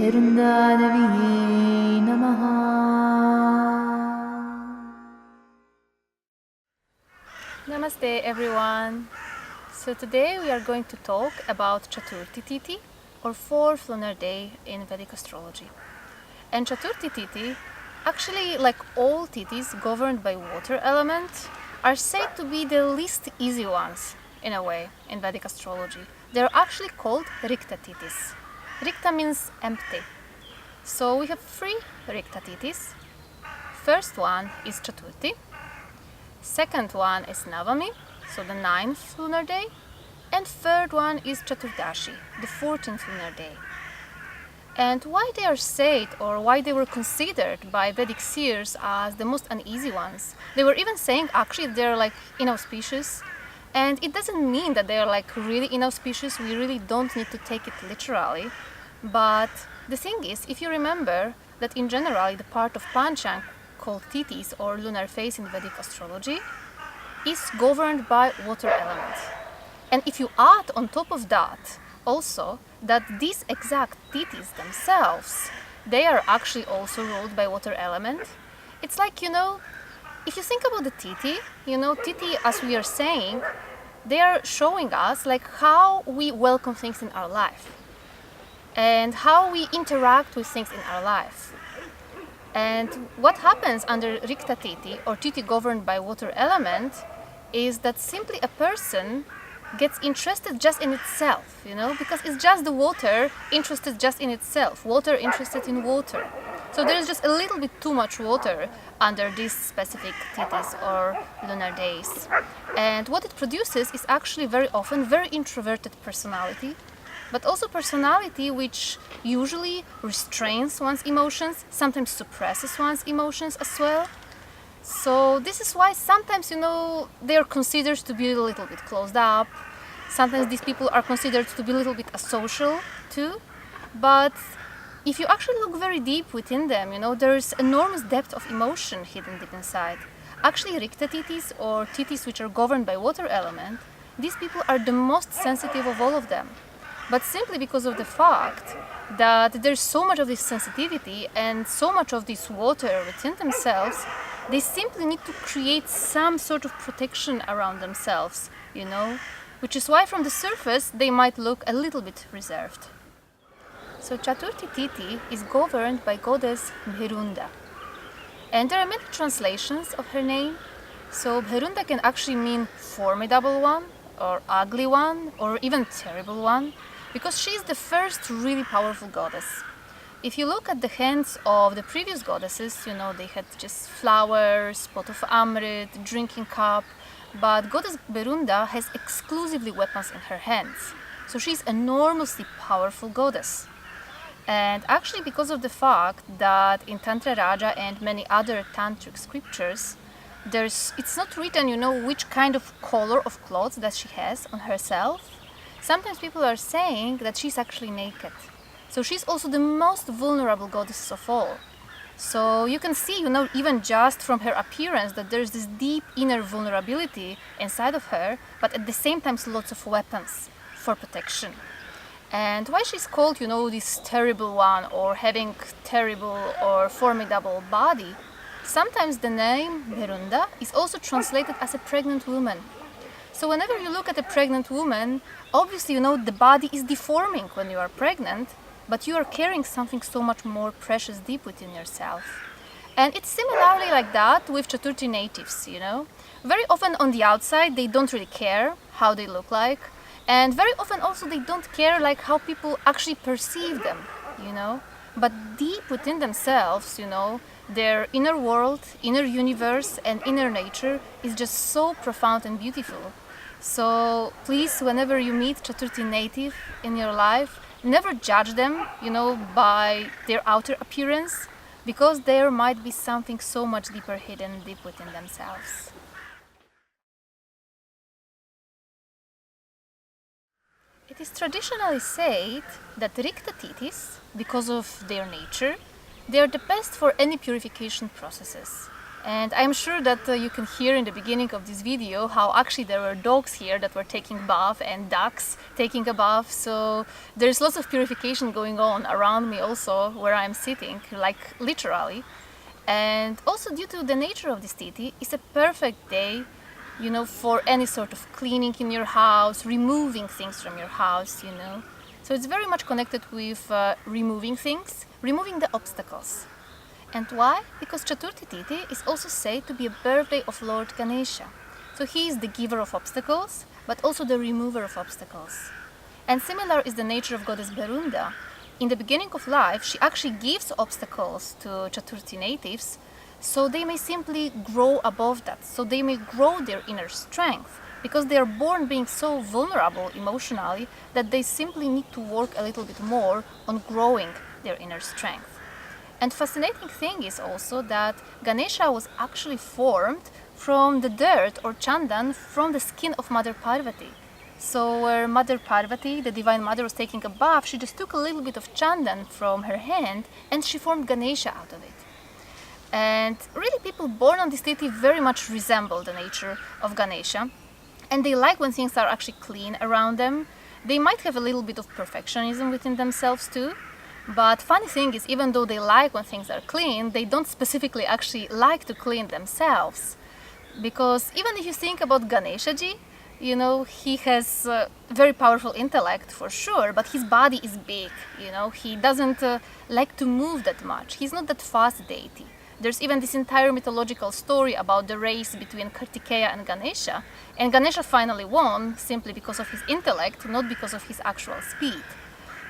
Bherunda Namaha. Namaste everyone. So today we are going to talk about Chaturti Tithi, or 4th lunar day in Vedic astrology. And Chaturti Tithi, actually like all tithis governed by water element, are said to be the least easy ones in a way in Vedic astrology. They're actually called Rikta Tithis. Rikta means empty. So we have 3 Rikta Tithis. First one is Chaturti. Second one is Navami, so the 9th lunar day. And third one is Chaturdashi, the 14th lunar day. And why they are said, or why they were considered by Vedic seers as the most uneasy ones. They were even saying actually they're like inauspicious. And it doesn't mean that they're like really inauspicious. We really don't need to take it literally. But the thing is, if you remember that in general the part of Panchang called Tithis, or lunar phase in Vedic astrology, is governed by water element. And if you add on top of that also that these exact Tithis themselves, they are actually also ruled by water element, it's like, if you think about the Tithi, Tithi, as we are saying, they are showing us like how we welcome things in our life and how we interact with things in our life. And what happens under Rikta Tithi, or Tithi governed by water element, is that simply a person gets interested just in itself, because it's just the water interested just in itself, water interested in water. So there is just a little bit too much water under these specific tithis or lunar days. And what it produces is actually very often very introverted personality, but also personality which usually restrains one's emotions, sometimes suppresses one's emotions as well. So this is why sometimes, they are considered to be a little bit closed up. Sometimes these people are considered to be a little bit asocial too. But if you actually look very deep within them, there's enormous depth of emotion hidden deep inside. Actually, Rikta Tithis, or Tithis which are governed by water element, these people are the most sensitive of all of them. But simply because of the fact that there's so much of this sensitivity and so much of this water within themselves, they simply need to create some sort of protection around themselves, which is why from the surface they might look a little bit reserved. So Chaturti Tithi is governed by Goddess Bherunda. And there are many translations of her name. So Bherunda can actually mean formidable one, or ugly one, or even terrible one, because she is the first really powerful goddess. If you look at the hands of the previous goddesses, they had just flowers, pot of amrit, drinking cup, but Goddess Bherunda has exclusively weapons in her hands. So she's an enormously powerful goddess. And actually because of the fact that in Tantra Raja and many other tantric scriptures, it's not written, which kind of color of clothes that she has on herself. Sometimes people are saying that she's actually naked. So she's also the most vulnerable goddess of all. So you can see, even just from her appearance, that there's this deep inner vulnerability inside of her, but at the same time lots of weapons for protection. And why she's called, this terrible one, or having terrible or formidable body, sometimes the name Bherunda is also translated as a pregnant woman. So whenever you look at a pregnant woman, obviously, the body is deforming when you are pregnant, but you are carrying something so much more precious deep within yourself. And it's similarly like that with Chaturthi natives, Very often on the outside, they don't really care how they look like. And very often also they don't care like how people actually perceive them, But deep within themselves, their inner world, inner universe and inner nature is just so profound and beautiful. So please, whenever you meet Chaturthi native in your life, never judge them, by their outer appearance, because there might be something so much deeper hidden deep within themselves. It is traditionally said that Rikta Tithis, because of their nature, they are the best for any purification processes. And I'm sure that you can hear in the beginning of this video how actually there were dogs here that were taking bath and ducks taking a bath. So there's lots of purification going on around me also where I'm sitting, like literally. And also due to the nature of this Tithi, it's a perfect day, you know, for any sort of cleaning in your house, removing things from your house, you know. So it's very much connected with removing things, removing the obstacles. And why? Because Chaturti Tithi is also said to be a birthday of Lord Ganesha. So he is the giver of obstacles, but also the remover of obstacles. And similar is the nature of Goddess Bherunda. In the beginning of life, she actually gives obstacles to Chaturti natives, so they may simply grow above that, so they may grow their inner strength, because they are born being so vulnerable emotionally that they simply need to work a little bit more on growing their inner strength. And fascinating thing is also that Ganesha was actually formed from the dirt or chandan from the skin of Mother Parvati. So where Mother Parvati, the Divine Mother, was taking a bath, she just took a little bit of chandan from her hand and she formed Ganesha out of it. And really people born on this Tithi very much resemble the nature of Ganesha. And they like when things are actually clean around them. They might have a little bit of perfectionism within themselves too. But funny thing is, even though they like when things are clean, they don't specifically actually like to clean themselves. Because even if you think about Ganesha-ji, you know, he has very powerful intellect for sure, but his body is big, you know, he doesn't like to move that much. He's not that fast deity. There's even this entire mythological story about the race between Kartikeya and Ganesha finally won simply because of his intellect, not because of his actual speed.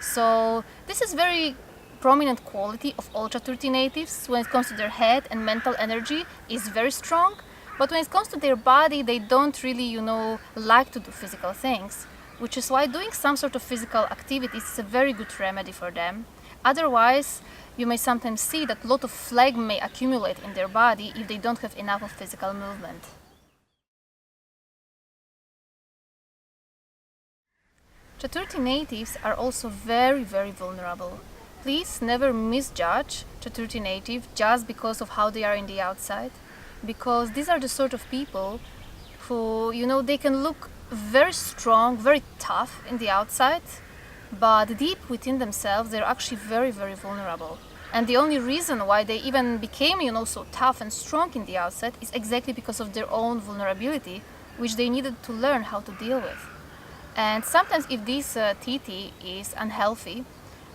So this is very prominent quality of all Chaturti natives. When it comes to their head and mental energy is very strong, but when it comes to their body, they don't really, you know, like to do physical things, which is why doing some sort of physical activities is a very good remedy for them. Otherwise, you may sometimes see that a lot of phlegm may accumulate in their body if they don't have enough of physical movement. Chaturti natives are also very, very vulnerable. Please never misjudge Chaturti native just because of how they are in the outside, because these are the sort of people who, you know, they can look very strong, very tough in the outside, but deep within themselves they're actually very, very vulnerable. And the only reason why they even became, you know, so tough and strong in the outside is exactly because of their own vulnerability, which they needed to learn how to deal with. And sometimes if this Tithi is unhealthy,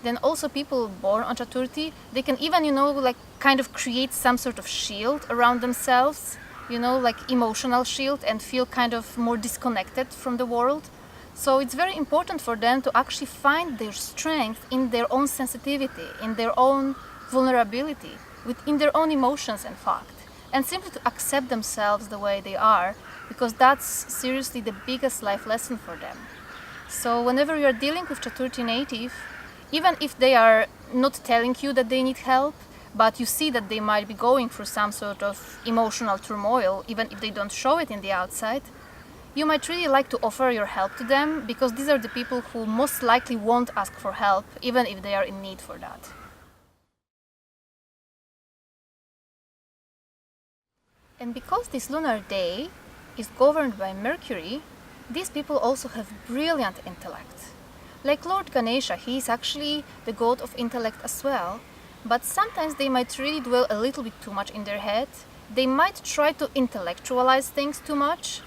then also people born on Chaturti, they can even, you know, like kind of create some sort of shield around themselves, you know, like emotional shield, and feel kind of more disconnected from the world. So it's very important for them to actually find their strength in their own sensitivity, in their own vulnerability, within their own emotions in fact, and simply to accept themselves the way they are, because that's seriously the biggest life lesson for them. So whenever you are dealing with Chaturti native, even if they are not telling you that they need help, but you see that they might be going through some sort of emotional turmoil, even if they don't show it in the outside, you might really like to offer your help to them, because these are the people who most likely won't ask for help, even if they are in need for that. And because this lunar day is governed by Mercury, these people also have brilliant intellect. Like Lord Ganesha, he is actually the god of intellect as well, but sometimes they might really dwell a little bit too much in their head. They might try to intellectualize things too much.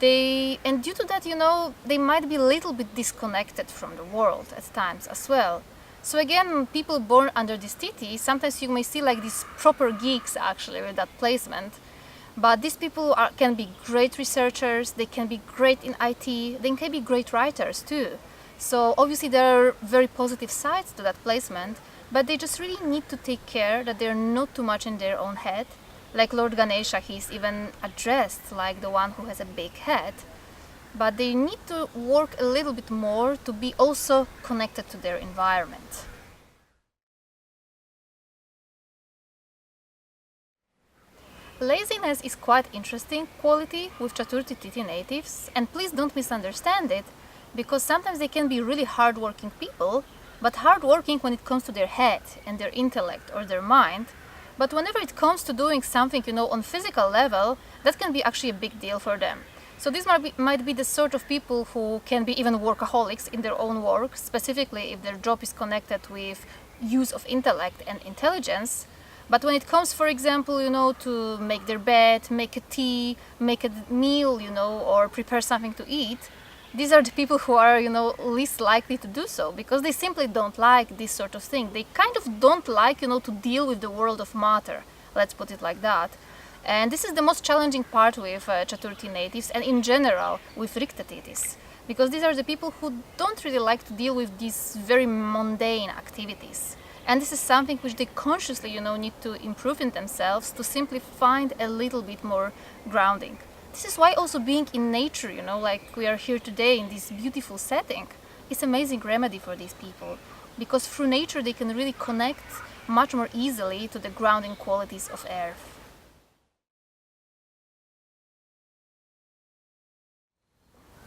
And due to that, you know, they might be a little bit disconnected from the world at times as well. So again, people born under this Tithi, sometimes you may see like these proper geeks actually with that placement. But these people can be great researchers, they can be great in IT, they can be great writers too. So obviously there are very positive sides to that placement, but they just really need to take care that they're not too much in their own head. Like Lord Ganesha, he's even addressed like the one who has a big head. But they need to work a little bit more to be also connected to their environment. Laziness is quite interesting quality with Chaturti Tithi natives, and please don't misunderstand it, because sometimes they can be really hardworking people, but hardworking when it comes to their head and their intellect or their mind, But whenever it comes to doing something, on physical level, that can be actually a big deal for them. So these might be the sort of people who can be even workaholics in their own work, specifically if their job is connected with use of intellect and intelligence. But when it comes, for example, to make their bed, make a tea, make a meal, or prepare something to eat, these are the people who are, least likely to do so, because they simply don't like this sort of thing. They kind of don't like, to deal with the world of matter, let's put it like that. And this is the most challenging part with Chaturthi natives, and in general with Rikta Tithis, because these are the people who don't really like to deal with these very mundane activities. And this is something which they consciously, need to improve in themselves to simply find a little bit more grounding. This is why also being in nature, like we are here today in this beautiful setting, is amazing remedy for these people. Because through nature they can really connect much more easily to the grounding qualities of earth.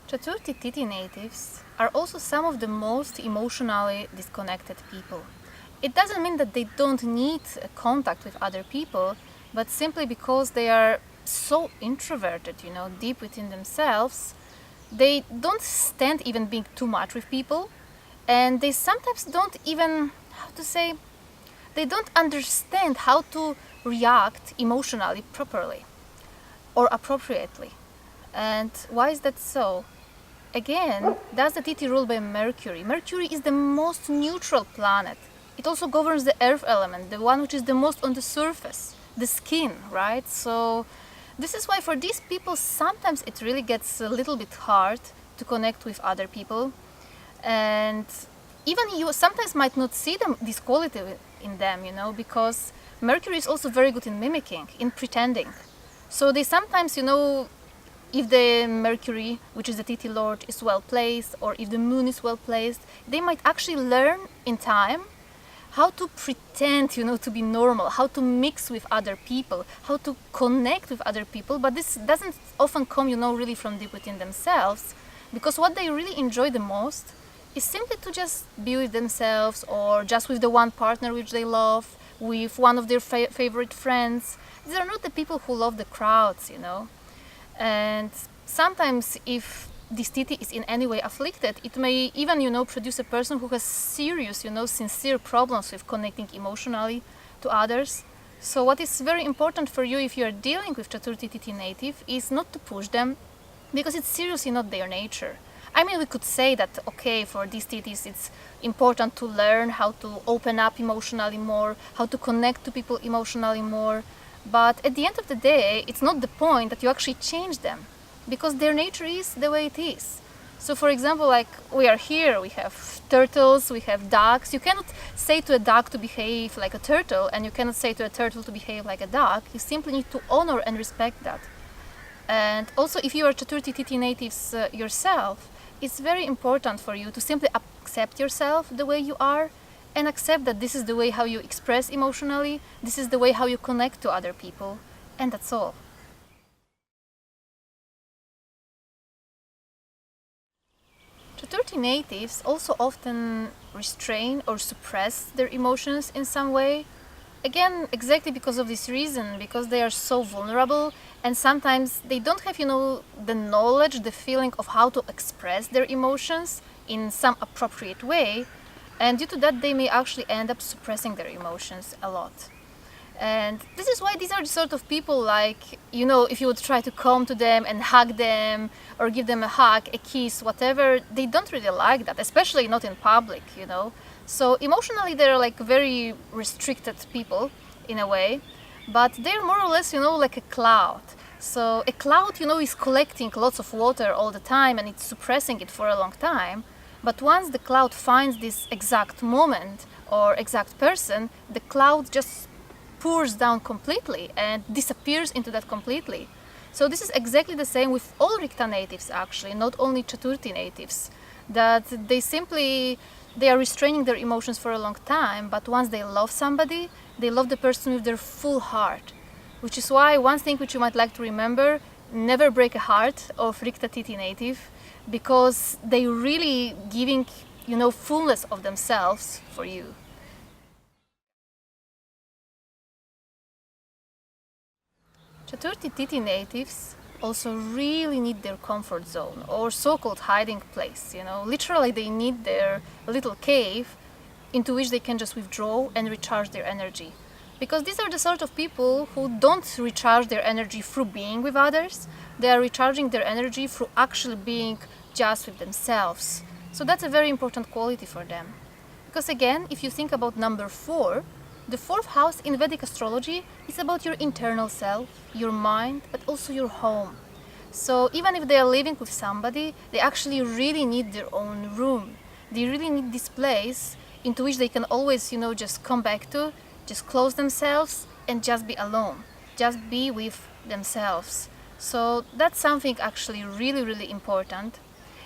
Chaturthi Tithi natives are also some of the most emotionally disconnected people. It doesn't mean that they don't need contact with other people, but simply because they are so introverted, deep within themselves, they don't stand even being too much with people, and they sometimes don't even, they don't understand how to react emotionally properly or appropriately. And why is that so? Again, that's the Tithi ruled by Mercury. Mercury is the most neutral planet. It also governs the earth element, the one which is the most on the surface, the skin, right? So this is why for these people sometimes it really gets a little bit hard to connect with other people. And even you sometimes might not see this quality in them, because Mercury is also very good in mimicking, in pretending. So they sometimes, if the Mercury, which is the Tithi Lord, is well placed, or if the moon is well placed, they might actually learn in time how to pretend, to be normal, how to mix with other people, how to connect with other people. But this doesn't often come, really from deep within themselves, because what they really enjoy the most is simply to just be with themselves, or just with the one partner which they love, with one of their favorite friends. These are not the people who love the crowds, And sometimes if this Tithi is in any way afflicted, it may even, produce a person who has serious, sincere problems with connecting emotionally to others. So what is very important for you if you are dealing with Chaturthi Tithi native is not to push them, because it's seriously not their nature. I mean, we could say that, okay, for these Tithis it's important to learn how to open up emotionally more, how to connect to people emotionally more. But at the end of the day, it's not the point that you actually change them, because their nature is the way it is. So for example, like we are here, we have turtles, we have ducks. You cannot say to a duck to behave like a turtle, and you cannot say to a turtle to behave like a duck. You simply need to honor and respect that. And also, if you are Chaturthi Tithi natives yourself, it's very important for you to simply accept yourself the way you are, and accept that this is the way how you express emotionally, this is the way how you connect to other people, and that's all. Chaturthi natives also often restrain or suppress their emotions in some way. Again, exactly because of this reason, because they are so vulnerable, and sometimes they don't have, the knowledge, the feeling of how to express their emotions in some appropriate way. And due to that, they may actually end up suppressing their emotions a lot. And this is why these are the sort of people like, if you would try to come to them and hug them or give them a hug, a kiss, whatever, they don't really like that, especially not in public, So emotionally, they're like very restricted people in a way, but they're more or less, like a cloud. So a cloud, is collecting lots of water all the time and it's suppressing it for a long time. But once the cloud finds this exact moment or exact person, the cloud just pours down completely and disappears into that completely. So this is exactly the same with all Rikta natives actually, not only Chaturthi natives, that they are restraining their emotions for a long time, but once they love somebody, they love the person with their full heart. Which is why one thing which you might like to remember, never break a heart of Rikta Tithi native, because they really giving, fullness of themselves for you. Chaturti Tithi natives also really need their comfort zone, or so-called hiding place, Literally they need their little cave into which they can just withdraw and recharge their energy. Because these are the sort of people who don't recharge their energy through being with others, they are recharging their energy through actually being just with themselves. So that's a very important quality for them. Because again, if you think about number 4, the 4th house in Vedic astrology is about your internal self, your mind, but also your home. So even if they are living with somebody, they actually really need their own room. They really need this place into which they can always, just come back to, just close themselves and just be alone, just be with themselves. So that's something actually really, really important.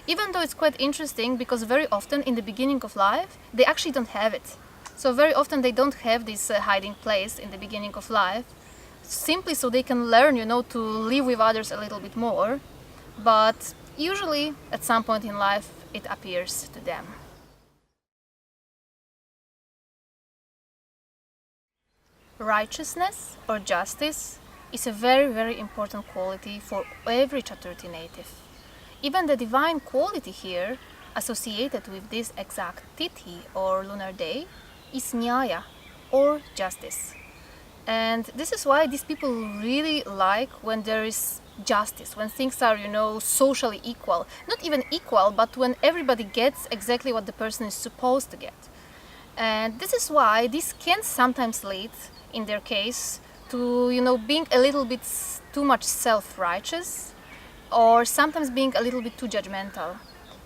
Even though it's quite interesting, because very often in the beginning of life, they actually don't have it. So very often they don't have this hiding place in the beginning of life, simply so they can learn, to live with others a little bit more. But usually at some point in life, it appears to them. Righteousness or justice is a very, very important quality for every Chaturti native. Even the divine quality here associated with this exact Tithi or lunar day is Nyaya or justice. And this is why these people really like when there is justice, when things are, socially equal. Not even equal, but when everybody gets exactly what the person is supposed to get. And this is why this can sometimes lead, in their case, to, being a little bit too much self-righteous, or sometimes being a little bit too judgmental.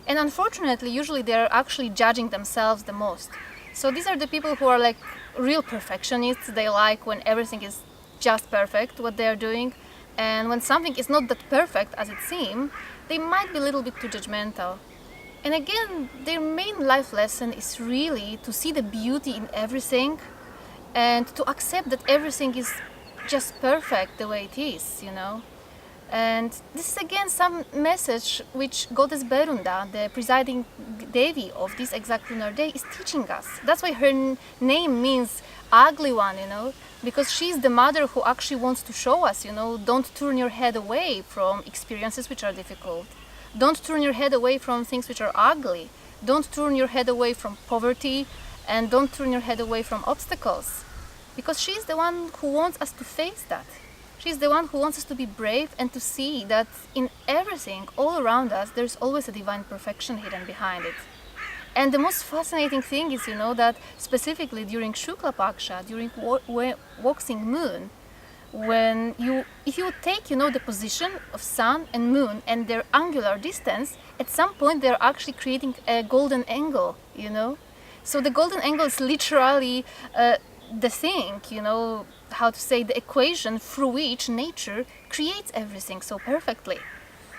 And unfortunately, usually they're actually judging themselves the most. So these are the people who are like real perfectionists. They like when everything is just perfect, what they're doing. And when something is not that perfect as it seems, they might be a little bit too judgmental. And again, their main life lesson is really to see the beauty in everything and to accept that everything is just perfect the way it is, And this is again some message which Goddess Bherunda, the presiding Devi of this exact lunar day, is teaching us. That's why her name means ugly one, because she's the mother who actually wants to show us, don't turn your head away from experiences which are difficult. Don't turn your head away from things which are ugly. Don't turn your head away from poverty, and don't turn your head away from obstacles. Because she's the one who wants us to face that. She's the one who wants us to be brave and to see that in everything all around us there's always a divine perfection hidden behind it. And the most fascinating thing is, that specifically during Shukla Paksha, during waxing moon, if you take, the position of sun and moon and their angular distance, at some point they're actually creating a golden angle, So the golden angle is literally the thing, the equation through which nature creates everything so perfectly.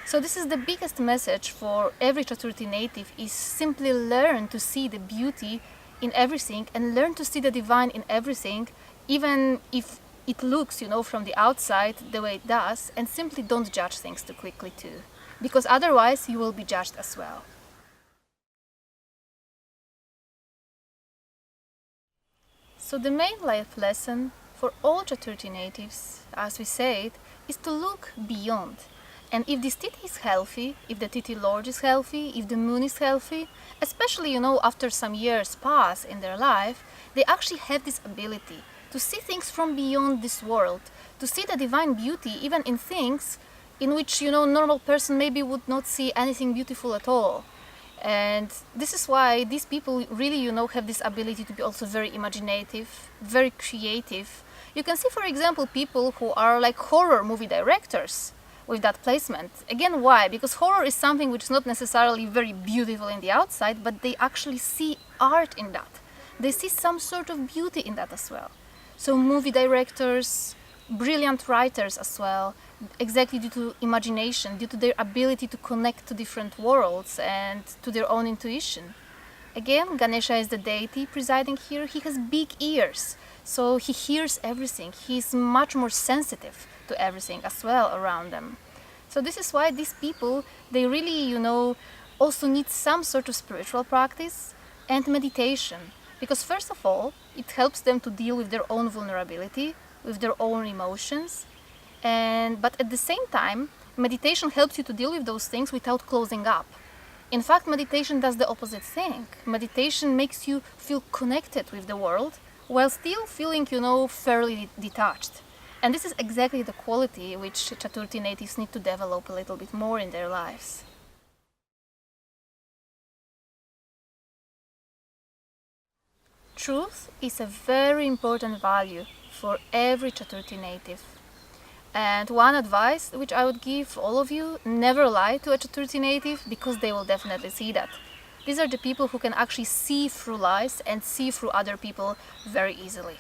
So this is the biggest message for every Chaturti native, is simply learn to see the beauty in everything and learn to see the divine in everything, even if it looks, from the outside the way it does, and simply don't judge things too quickly too, because otherwise you will be judged as well. So the main life lesson for all Chaturti natives, as we said, is to look beyond. And if this Tithi is healthy, if the Tithi Lord is healthy, if the moon is healthy, especially, after some years pass in their life, they actually have this ability to see things from beyond this world, to see the divine beauty even in things in which, normal person maybe would not see anything beautiful at all. And this is why these people really, have this ability to be also very imaginative, very creative. You can see, for example, people who are like horror movie directors with that placement. Again, why? Because horror is something which is not necessarily very beautiful in the outside, but they actually see art in that. They see some sort of beauty in that as well. So movie directors, brilliant writers as well, exactly due to imagination, due to their ability to connect to different worlds and to their own intuition. Again, Ganesha is the deity presiding here. He has big ears, so he hears everything. He's much more sensitive to everything as well around them. So this is why these people, they really, also need some sort of spiritual practice and meditation. Because first of all, it helps them to deal with their own vulnerability, with their own emotions. But at the same time, meditation helps you to deal with those things without closing up. In fact, meditation does the opposite thing. Meditation makes you feel connected with the world while still feeling, fairly detached. And this is exactly the quality which Chaturthi natives need to develop a little bit more in their lives. Truth is a very important value for every Chaturthi native. And one advice which I would give all of you, never lie to a Chaturthi native, because they will definitely see that. These are the people who can actually see through lies and see through other people very easily.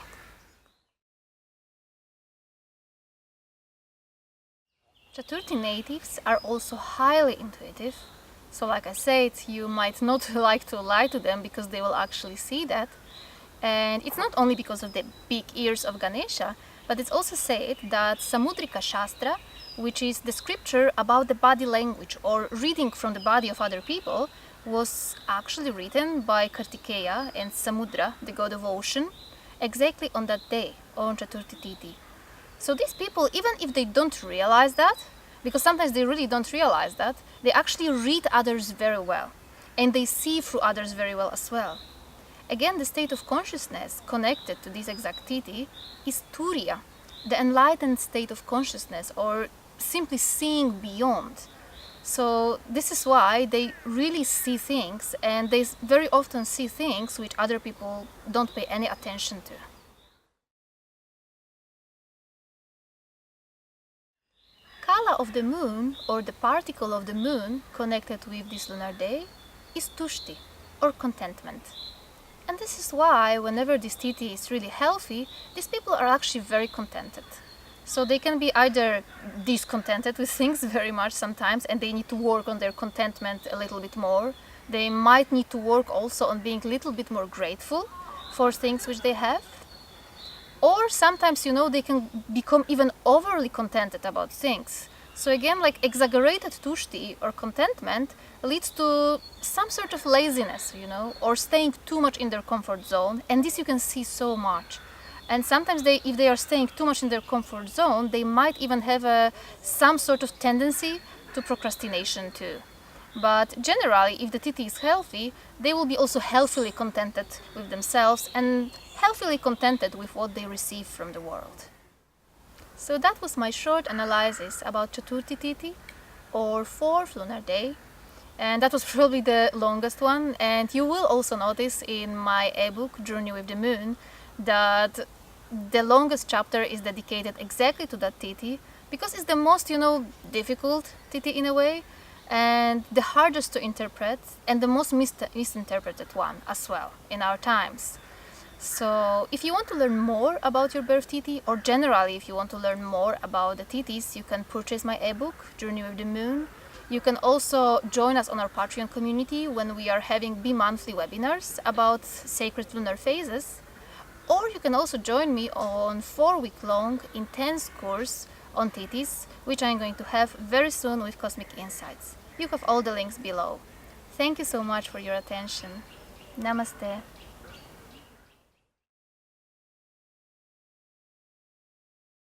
Chaturthi natives are also highly intuitive. So like I said, you might not like to lie to them because they will actually see that. And it's not only because of the big ears of Ganesha, but it's also said that Samudrika Shastra, which is the scripture about the body language or reading from the body of other people, was actually written by Kartikeya and Samudra, the god of ocean, exactly on that day, on Chaturthi Tithi. So these people, even if they don't realize that, because sometimes they really don't realize that, they actually read others very well, and they see through others very well as well. Again, the state of consciousness connected to this exact tithi is Turiya, the enlightened state of consciousness, or simply seeing beyond. So this is why they really see things, and they very often see things which other people don't pay any attention to. Kala of the moon, or the particle of the moon connected with this lunar day, is Tushti, or contentment. And this is why whenever this tithi is really healthy, these people are actually very contented. So they can be either discontented with things very much sometimes, and they need to work on their contentment a little bit more. They might need to work also on being a little bit more grateful for things which they have. Or sometimes, they can become even overly contented about things. So again, like exaggerated tushti or contentment leads to some sort of laziness, or staying too much in their comfort zone. And this you can see so much. And sometimes if they are staying too much in their comfort zone, they might even have some sort of tendency to procrastination too. But generally, if the tithi is healthy, they will be also healthily contented with themselves and healthily contented with what they receive from the world. So that was my short analysis about Chaturthi Tithi, or 4th lunar day. And that was probably the longest one. And you will also notice in my ebook, Journey with the Moon, that the longest chapter is dedicated exactly to that tithi, because it's the most, difficult tithi in a way, and the hardest to interpret, and the most misinterpreted one as well in our times. So if you want to learn more about your birth tithi, or generally if you want to learn more about the tithis, you can purchase my ebook, Journey with the Moon. You can also join us on our Patreon community when we are having bi-monthly webinars about sacred lunar phases. Or you can also join me on 4-week-long intense course on tithis, which I'm going to have very soon with Cosmic Insights. You have all the links below. Thank you so much for your attention. Namaste.